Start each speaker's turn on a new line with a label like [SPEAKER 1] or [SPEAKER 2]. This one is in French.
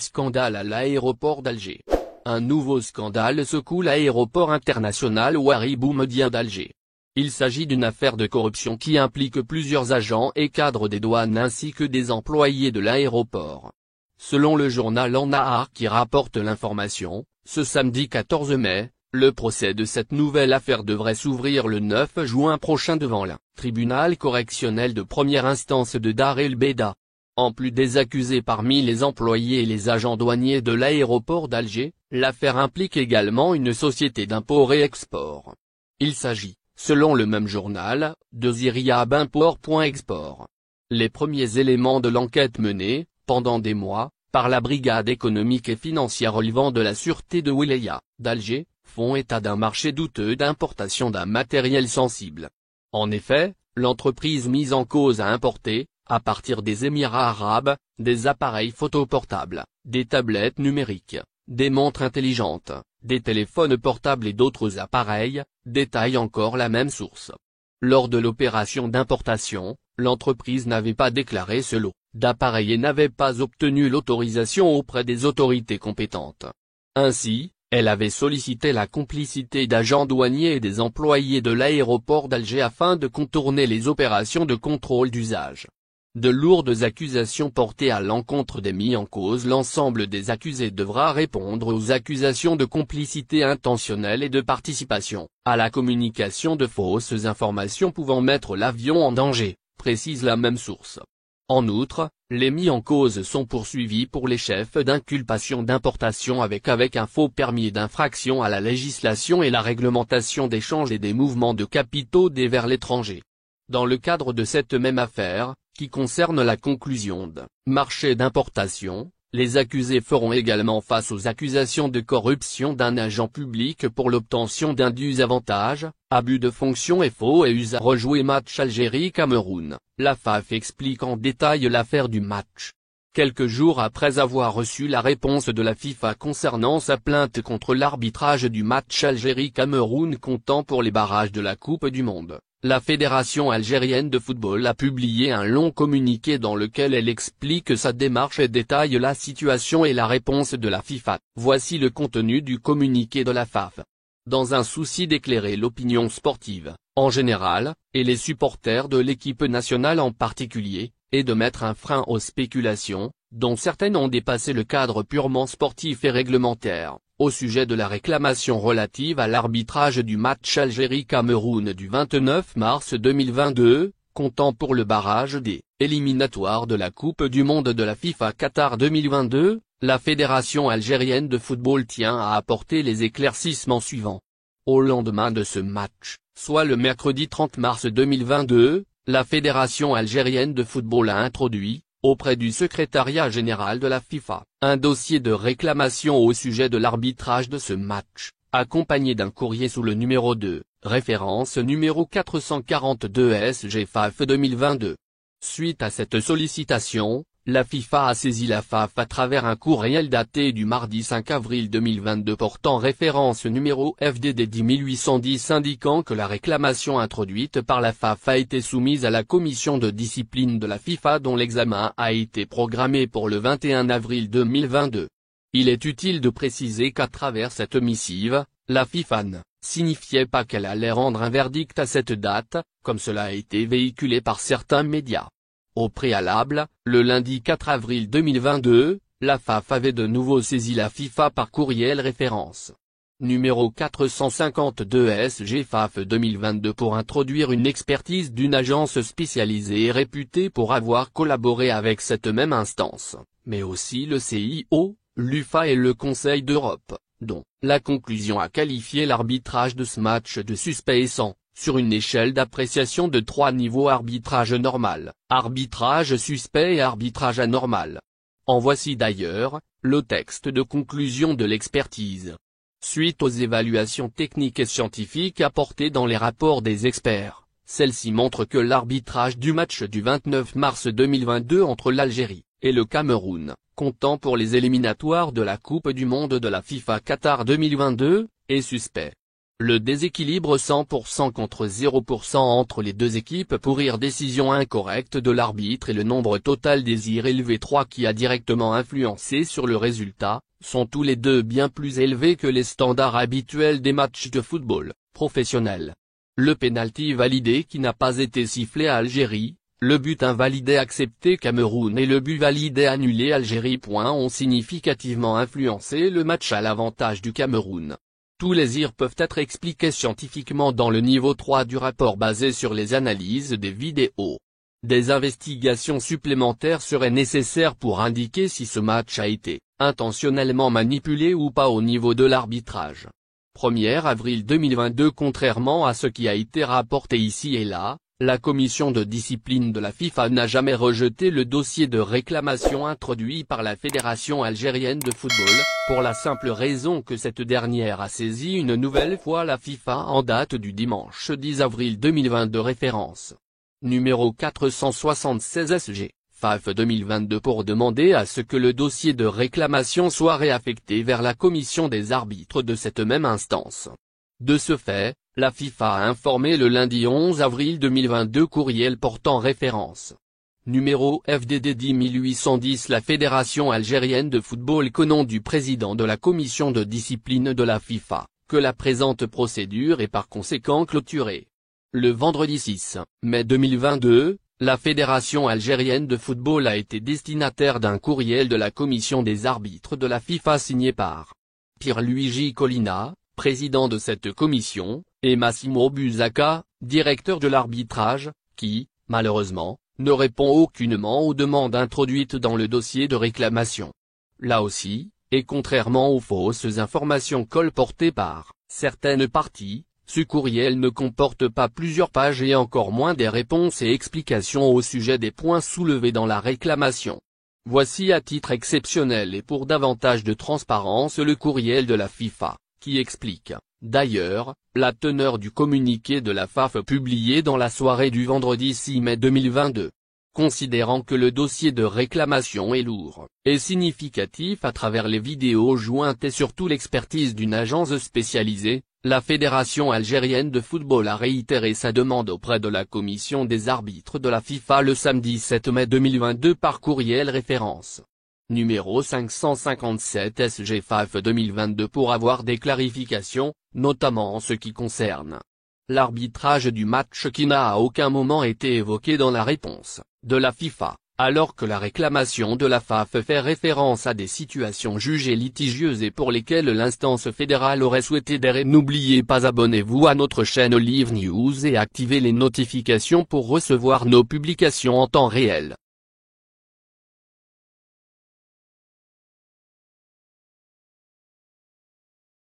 [SPEAKER 1] scandale à l'aéroport d'Alger. Un nouveau scandale secoue l'aéroport international Ouari Boumediene d'Alger. Il s'agit d'une affaire de corruption qui implique plusieurs agents et cadres des douanes ainsi que des employés de l'aéroport. Selon le journal En Nahar qui rapporte l'information, ce samedi 14 mai, le procès de cette nouvelle affaire devrait s'ouvrir le 9 juin prochain devant le tribunal correctionnel de première instance de Dar el Beida. En plus des accusés parmi les employés et les agents douaniers de l'aéroport d'Alger, l'affaire implique également une société d'import-export. Il s'agit, selon le même journal, de Ziriab Import.Export. Les premiers éléments de l'enquête menée, pendant des mois, par la brigade économique et financière relevant de la sûreté de Wilaya, d'Alger, font état d'un marché douteux d'importation d'un matériel sensible. En effet, l'entreprise mise en cause a importé, à partir des Émirats arabes, des appareils photo portables, des tablettes numériques, des montres intelligentes, des téléphones portables et d'autres appareils, détaille encore la même source. Lors de l'opération d'importation, l'entreprise n'avait pas déclaré ce lot d'appareils et n'avait pas obtenu l'autorisation auprès des autorités compétentes. Ainsi, elle avait sollicité la complicité d'agents douaniers et des employés de l'aéroport d'Alger afin de contourner les opérations de contrôle d'usage. De lourdes accusations portées à l'encontre des mis en cause. L'ensemble des accusés devra répondre aux accusations de complicité intentionnelle et de participation à la communication de fausses informations pouvant mettre l'avion en danger, précise la même source. En outre, les mis en cause sont poursuivis pour les chefs d'inculpation d'importation avec un faux permis d'infraction à la législation et la réglementation d'échange et des mouvements de capitaux vers l'étranger. Dans le cadre de cette même affaire, qui concerne la conclusion de marché d'importation, les accusés feront également face aux accusations de corruption d'un agent public pour l'obtention d'indus avantages, abus de fonction et faux et usage rejoué match Algérie-Cameroun. La FAF explique en détail l'affaire du match. Quelques jours après avoir reçu la réponse de la FIFA concernant sa plainte contre l'arbitrage du match Algérie-Cameroun comptant pour les barrages de la Coupe du Monde, la Fédération algérienne de football a publié un long communiqué dans lequel elle explique sa démarche et détaille la situation et la réponse de la FIFA. Voici le contenu du communiqué de la FAF. Dans un souci d'éclairer l'opinion sportive, en général, et les supporters de l'équipe nationale en particulier, et de mettre un frein aux spéculations, dont certaines ont dépassé le cadre purement sportif et réglementaire, au sujet de la réclamation relative à l'arbitrage du match Algérie-Cameroun du 29 mars 2022, comptant pour le barrage des éliminatoires de la Coupe du Monde de la FIFA Qatar 2022, la Fédération algérienne de football tient à apporter les éclaircissements suivants. Au lendemain de ce match, soit le mercredi 30 mars 2022, la Fédération algérienne de football a introduit, auprès du secrétariat général de la FIFA, un dossier de réclamation au sujet de l'arbitrage de ce match, accompagné d'un courrier sous le numéro 2, référence numéro 442 SG-FAF 2022. Suite à cette sollicitation, la FIFA a saisi la FAF à travers un courriel daté du mardi 5 avril 2022 portant référence numéro FDD 10810 indiquant que la réclamation introduite par la FAF a été soumise à la commission de discipline de la FIFA dont l'examen a été programmé pour le 21 avril 2022. Il est utile de préciser qu'à travers cette missive, la FIFA ne signifiait pas qu'elle allait rendre un verdict à cette date, comme cela a été véhiculé par certains médias. Au préalable, le lundi 4 avril 2022, la FAF avait de nouveau saisi la FIFA par courriel référence numéro 452 SG-FAF 2022 pour introduire une expertise d'une agence spécialisée et réputée pour avoir collaboré avec cette même instance, mais aussi le CIO, l'UFA et le Conseil d'Europe, dont la conclusion a qualifié l'arbitrage de ce match de suspect et sans, sur une échelle d'appréciation de 3 niveaux: arbitrage normal, arbitrage suspect et arbitrage anormal. En voici d'ailleurs, le texte de conclusion de l'expertise. Suite aux évaluations techniques et scientifiques apportées dans les rapports des experts, celle-ci montre que l'arbitrage du match du 29 mars 2022 entre l'Algérie et le Cameroun, comptant pour les éliminatoires de la Coupe du Monde de la FIFA Qatar 2022, est suspect. Le déséquilibre 100% contre 0% entre les deux équipes pour décision incorrecte de l'arbitre et le nombre total des tirs élevé 3 qui a directement influencé sur le résultat, sont tous les deux bien plus élevés que les standards habituels des matchs de football professionnel. Le pénalty validé qui n'a pas été sifflé à Algérie, le but invalidé accepté Cameroun et le but validé annulé Algérie. Ont significativement influencé le match à l'avantage du Cameroun. Tous les tirs peuvent être expliqués scientifiquement dans le niveau 3 du rapport basé sur les analyses des vidéos. Des investigations supplémentaires seraient nécessaires pour indiquer si ce match a été intentionnellement manipulé ou pas au niveau de l'arbitrage. 1er avril 2022. Contrairement à ce qui a été rapporté ici et là, la commission de discipline de la FIFA n'a jamais rejeté le dossier de réclamation introduit par la Fédération algérienne de football, pour la simple raison que cette dernière a saisi une nouvelle fois la FIFA en date du dimanche 10 avril 2022 référence. Numéro 476 SG, FAF 2022 pour demander à ce que le dossier de réclamation soit réaffecté vers la commission des arbitres de cette même instance. De ce fait, la FIFA a informé le lundi 11 avril 2022 courriel portant référence. Numéro FDD 10810 la Fédération algérienne de football qu'au nom du président de la commission de discipline de la FIFA, que la présente procédure est par conséquent clôturée. Le vendredi 6 mai 2022, la Fédération algérienne de football a été destinataire d'un courriel de la commission des arbitres de la FIFA signé par Pierluigi Collina, président de cette commission, et Massimo Busacca, directeur de l'arbitrage, qui, malheureusement, ne répond aucunement aux demandes introduites dans le dossier de réclamation. Là aussi, et contrairement aux fausses informations colportées par certaines parties, ce courriel ne comporte pas plusieurs pages et encore moins des réponses et explications au sujet des points soulevés dans la réclamation. Voici à titre exceptionnel et pour davantage de transparence le courriel de la FIFA, qui explique, d'ailleurs, la teneur du communiqué de la FAF publié dans la soirée du vendredi 6 mai 2022. Considérant que le dossier de réclamation est lourd et significatif à travers les vidéos jointes et surtout l'expertise d'une agence spécialisée, la Fédération algérienne de football a réitéré sa demande auprès de la commission des arbitres de la FIFA le samedi 7 mai 2022 par courriel référence. Numéro 557 SG FAF 2022 pour avoir des clarifications, notamment en ce qui concerne l'arbitrage du match qui n'a à aucun moment été évoqué dans la réponse de la FIFA, alors que la réclamation de la FAF fait référence à des situations jugées litigieuses et pour lesquelles l'instance fédérale aurait souhaité des. N'oubliez pas abonnez-vous à notre chaîne Olive News et activez les notifications pour recevoir nos publications en temps réel.